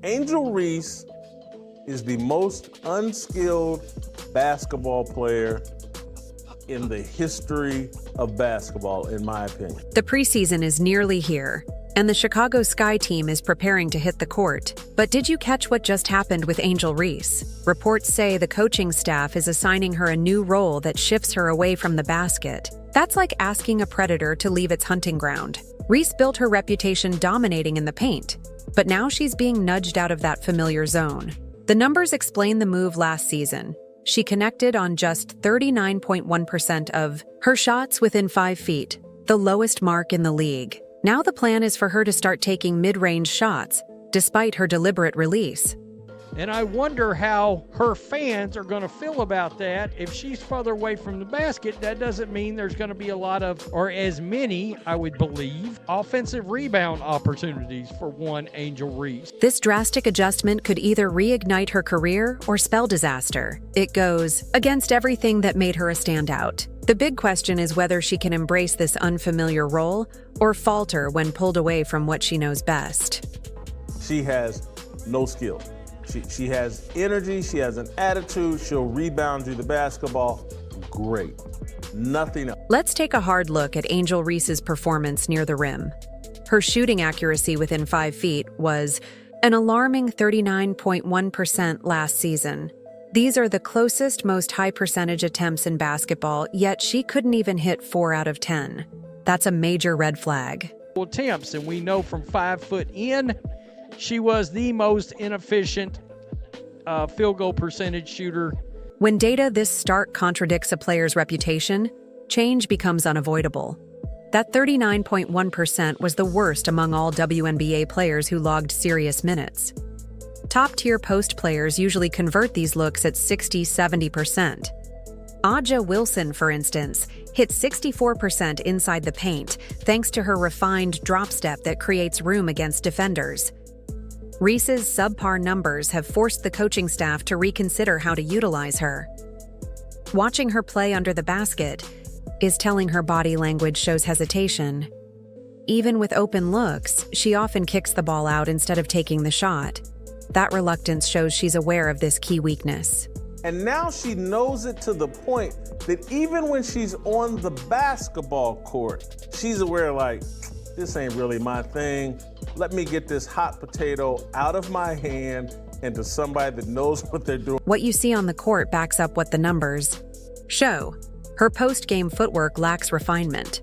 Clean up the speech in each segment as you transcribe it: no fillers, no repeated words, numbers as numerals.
Angel Reese is the most unskilled basketball player in the history of basketball, in my opinion. The preseason is nearly here, and the Chicago Sky team is preparing to hit the court. But did you catch what just happened with Angel Reese? Reports say the coaching staff is assigning her a new role that shifts her away from the basket. That's like asking a predator to leave its hunting ground. Reese built her reputation dominating in the paint, but now she's being nudged out of that familiar zone. The numbers explain the move last season. She connected on just 39.1% of her shots within 5 feet, the lowest mark in the league. Now the plan is for her to start taking mid-range shots, despite her deliberate release. And I wonder how her fans are going to feel about that. If she's further away from the basket, that doesn't mean there's going to be a lot of, or as many, I would believe, offensive rebound opportunities for one Angel Reese. This drastic adjustment could either reignite her career or spell disaster. It goes against everything that made her a standout. The big question is whether she can embrace this unfamiliar role or falter when pulled away from what she knows best. She has no skill. She has energy, she has an attitude, she'll rebound you the basketball. Great. Nothing else. Let's take a hard look at Angel Reese's performance near the rim. Her shooting accuracy within 5 feet was an alarming 39.1% last season. These are the closest, most high percentage attempts in basketball, yet she couldn't even hit 4 out of 10. That's a major red flag. Attempts, and we know from 5 foot in, she was the most inefficient field goal percentage shooter. When data this stark contradicts a player's reputation, change becomes unavoidable. That 39.1% was the worst among all WNBA players who logged serious minutes. Top-tier post players usually convert these looks at 60–70%. Aja Wilson, for instance, hit 64% inside the paint, thanks to her refined drop step that creates room against defenders. Reese's subpar numbers have forced the coaching staff to reconsider how to utilize her. Watching her play under the basket is telling her body language shows hesitation. Even with open looks, she often kicks the ball out instead of taking the shot. That reluctance shows she's aware of this key weakness. And now she knows it to the point that even when she's on the basketball court, she's aware, like, this ain't really my thing. Let me get this hot potato out of my hand and to somebody that knows what they're doing. What you see on the court backs up what the numbers show. Her post-game footwork lacks refinement.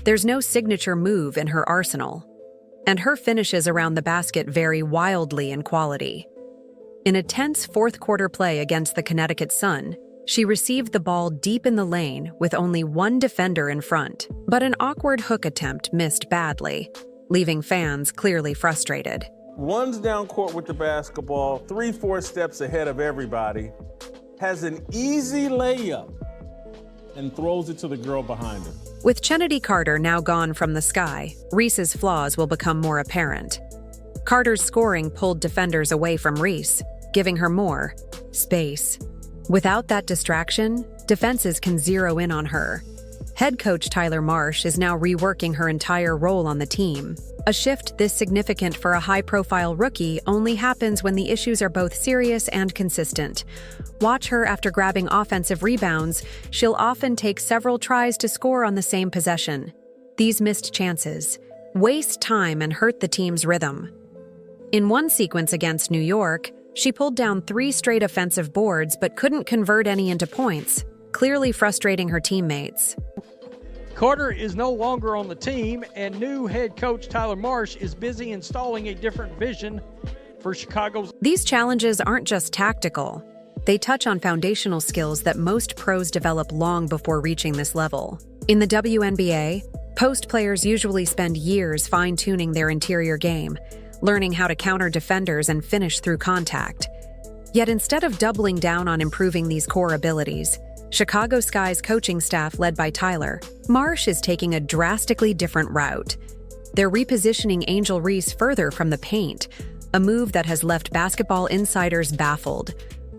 There's no signature move in her arsenal. And her finishes around the basket vary wildly in quality. In a tense fourth-quarter play against the Connecticut Sun, she received the ball deep in the lane with only one defender in front, but an awkward hook attempt missed badly, leaving fans clearly frustrated. Runs down court with the basketball, 3-4 steps ahead of everybody, has an easy layup, and throws it to the girl behind her. With Chennedy Carter now gone from the Sky, Reese's flaws will become more apparent. Carter's scoring pulled defenders away from Reese, giving her more space. Without that distraction, defenses can zero in on her. Head coach Tyler Marsh is now reworking her entire role on the team. A shift this significant for a high-profile rookie only happens when the issues are both serious and consistent. Watch her after grabbing offensive rebounds. She'll often take several tries to score on the same possession. These missed chances waste time and hurt the team's rhythm. In one sequence against New York, she pulled down 3 straight offensive boards but couldn't convert any into points, clearly frustrating her teammates. Carter is no longer on the team, and new head coach Tyler Marsh is busy installing a different vision for Chicago's. These challenges aren't just tactical. They touch on foundational skills that most pros develop long before reaching this level. In the WNBA, post players usually spend years fine-tuning their interior game, learning how to counter defenders and finish through contact. Yet instead of doubling down on improving these core abilities, Chicago Sky's coaching staff, led by Tyler Marsh, is taking a drastically different route. They're repositioning Angel Reese further from the paint, a move that has left basketball insiders baffled.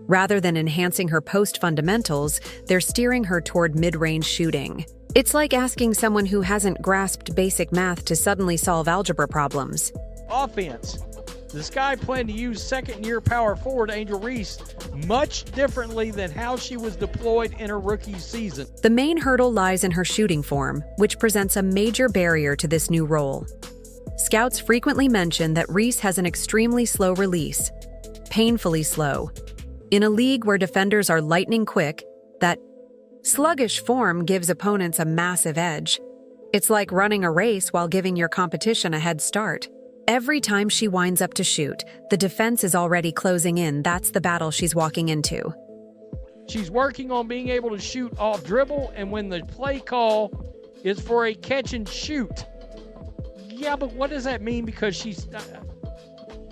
Rather than enhancing her post fundamentals, they're steering her toward mid-range shooting. It's like asking someone who hasn't grasped basic math to suddenly solve algebra problems. Offense. The Sky planned to use second-year power forward Angel Reese much differently than how she was deployed in her rookie season. The main hurdle lies in her shooting form, which presents a major barrier to this new role. Scouts frequently mention that Reese has an extremely slow release, painfully slow. In a league where defenders are lightning quick, that sluggish form gives opponents a massive edge. It's like running a race while giving your competition a head start. Every time she winds up to shoot, the defense is already closing in. That's the battle she's walking into. She's working on being able to shoot off dribble, and when the play call is for a catch and shoot. Yeah, but what does that mean? Because she's...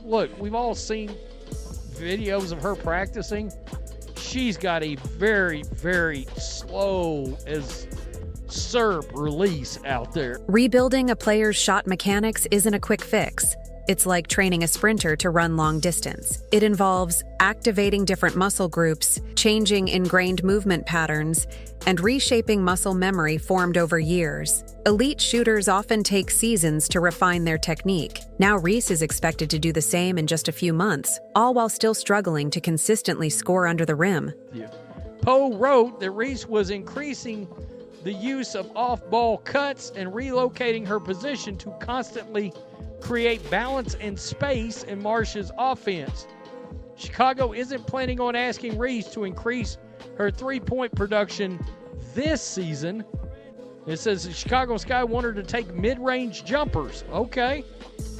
Look, we've all seen videos of her practicing. She's got a very, very slow as serve release out there. Rebuilding a player's shot mechanics isn't a quick fix. It's like training a sprinter to run long distance. It involves activating different muscle groups, changing ingrained movement patterns, and reshaping muscle memory formed over years. Elite shooters often take seasons to refine their technique. Now Reese is expected to do the same in just a few months, all while still struggling to consistently score under the rim. Poe wrote that Reese was increasing the use of off-ball cuts and relocating her position to constantly create balance and space in Marsh's offense. Chicago isn't planning on asking Reese to increase her three-point production this season. It says the Chicago Sky want her to take mid-range jumpers. Okay.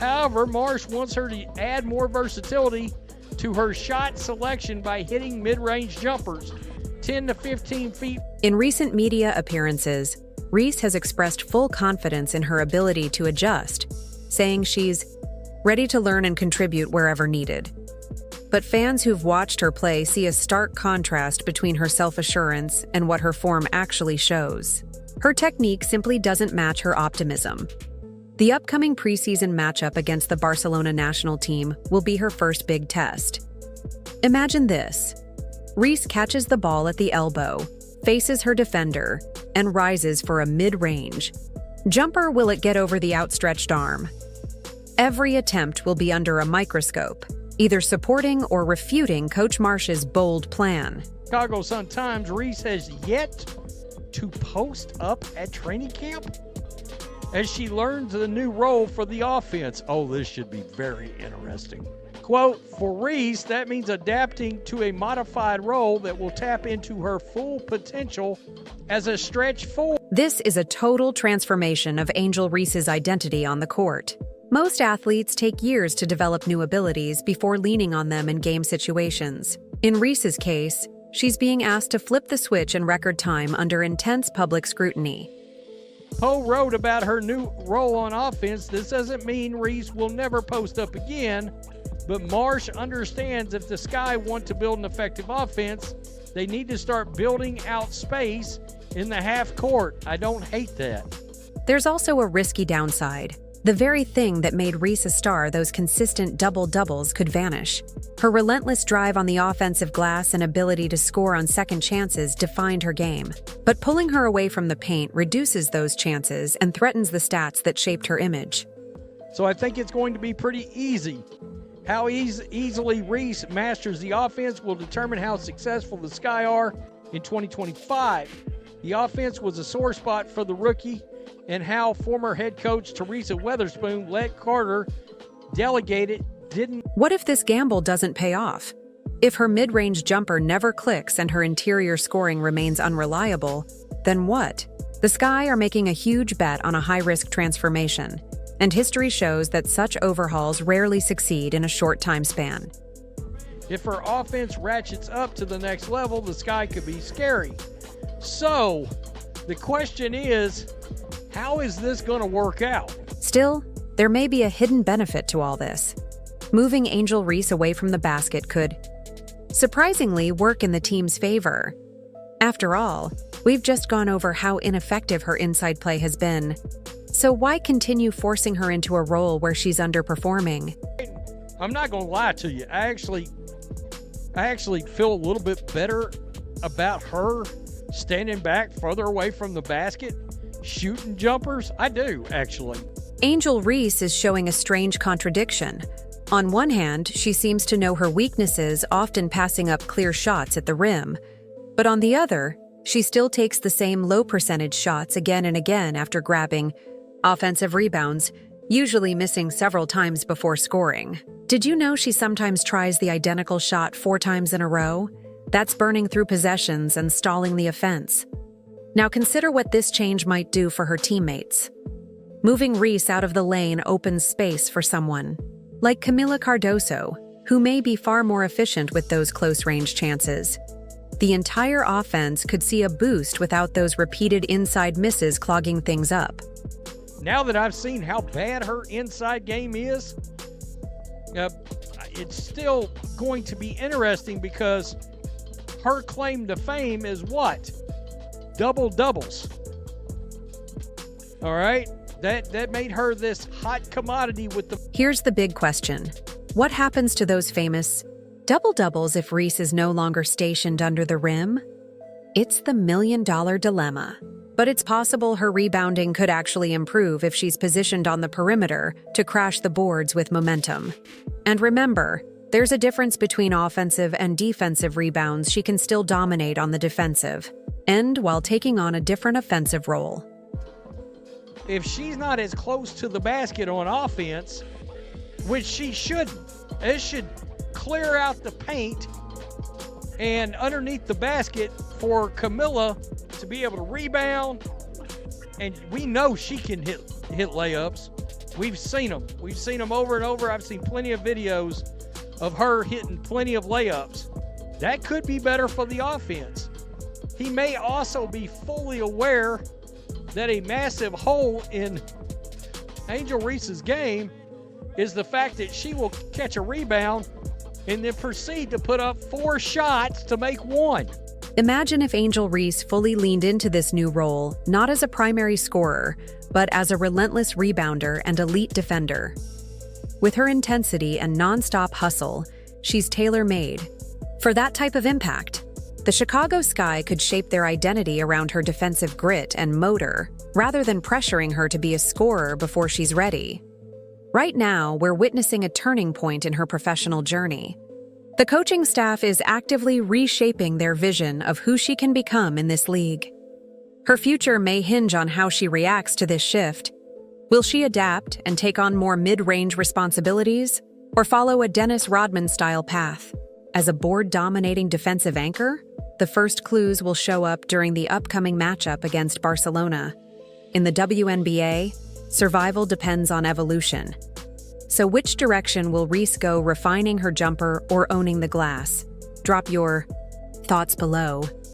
However, Marsh wants her to add more versatility to her shot selection by hitting mid-range jumpers, 10 to 15 feet. In recent media appearances, Reese has expressed full confidence in her ability to adjust, saying she's ready to learn and contribute wherever needed. But fans who've watched her play see a stark contrast between her self-assurance and what her form actually shows. Her technique simply doesn't match her optimism. The upcoming preseason matchup against the Barcelona national team will be her first big test. Imagine this. Reese catches the ball at the elbow, faces her defender, and rises for a mid-range. Jumper will it get over the outstretched arm? Every attempt will be under a microscope, either supporting or refuting Coach Marsh's bold plan. Chicago Sun-Times, Reese has yet to post up at training camp as she learns the new role for the offense. Oh, this should be very interesting. Quote, for Reese, that means adapting to a modified role that will tap into her full potential as a stretch four. This is a total transformation of Angel Reese's identity on the court. Most athletes take years to develop new abilities before leaning on them in game situations. In Reese's case, she's being asked to flip the switch in record time under intense public scrutiny. Poe wrote about her new role on offense. This doesn't mean Reese will never post up again, but Marsh understands if the Sky want to build an effective offense, they need to start building out space in the half court. I don't hate that. There's also a risky downside. The very thing that made Reese a star, those consistent double-doubles, could vanish. Her relentless drive on the offensive glass and ability to score on second chances defined her game. But pulling her away from the paint reduces those chances and threatens the stats that shaped her image. So I think it's going to be pretty easy. How easily Reese masters the offense will determine how successful the Sky are in 2025. The offense was a sore spot for the rookie, and how former head coach Teresa Weatherspoon let Carter delegate it didn't. What if this gamble doesn't pay off? If her mid-range jumper never clicks and her interior scoring remains unreliable, then what? The Sky are making a huge bet on a high-risk transformation, and history shows that such overhauls rarely succeed in a short time span. If her offense ratchets up to the next level, the Sky could be scary. So, the question is, how is this going to work out? Still, there may be a hidden benefit to all this. Moving Angel Reese away from the basket could, surprisingly, work in the team's favor. After all, we've just gone over how ineffective her inside play has been. So why continue forcing her into a role where she's underperforming? I'm not going to lie to you. I actually feel a little bit better about her standing back further away from the basket, shooting jumpers. I do, actually. Angel Reese is showing a strange contradiction. On one hand, she seems to know her weaknesses, often passing up clear shots at the rim. But on the other, she still takes the same low-percentage shots again and again after grabbing offensive rebounds, usually missing several times before scoring. Did you know she sometimes tries the identical shot 4 times in a row? That's burning through possessions and stalling the offense. Now consider what this change might do for her teammates. Moving Reese out of the lane opens space for someone like Camila Cardoso, who may be far more efficient with those close-range chances. The entire offense could see a boost without those repeated inside misses clogging things up. Now that I've seen how bad her inside game is, it's still going to be interesting because her claim to fame is what? Double-doubles. All right? That made her this hot commodity with the... Here's the big question. What happens to those famous double-doubles if Reese is no longer stationed under the rim? It's the million-dollar dilemma. But it's possible her rebounding could actually improve if she's positioned on the perimeter to crash the boards with momentum. And remember, there's a difference between offensive and defensive rebounds. She can still dominate on the defensive end while taking on a different offensive role. If she's not as close to the basket on offense, which she shouldn't, it should clear out the paint and underneath the basket for Camila to be able to rebound. And we know she can hit layups. We've seen them. We've seen them over and over. I've seen plenty of videos of her hitting plenty of layups. That could be better for the offense. He may also be fully aware that a massive hole in Angel Reese's game is the fact that she will catch a rebound and then proceed to put up 4 shots to make 1. Imagine if Angel Reese fully leaned into this new role, not as a primary scorer, but as a relentless rebounder and elite defender. With her intensity and nonstop hustle, she's tailor-made for that type of impact. The Chicago Sky could shape their identity around her defensive grit and motor, rather than pressuring her to be a scorer before she's ready. Right now, we're witnessing a turning point in her professional journey. The coaching staff is actively reshaping their vision of who she can become in this league. Her future may hinge on how she reacts to this shift. Will she adapt and take on more mid-range responsibilities, or follow a Dennis Rodman-style path? As a board-dominating defensive anchor, the first clues will show up during the upcoming matchup against Barcelona. In the WNBA, survival depends on evolution. So which direction will Reese go, refining her jumper or owning the glass? Drop your thoughts below.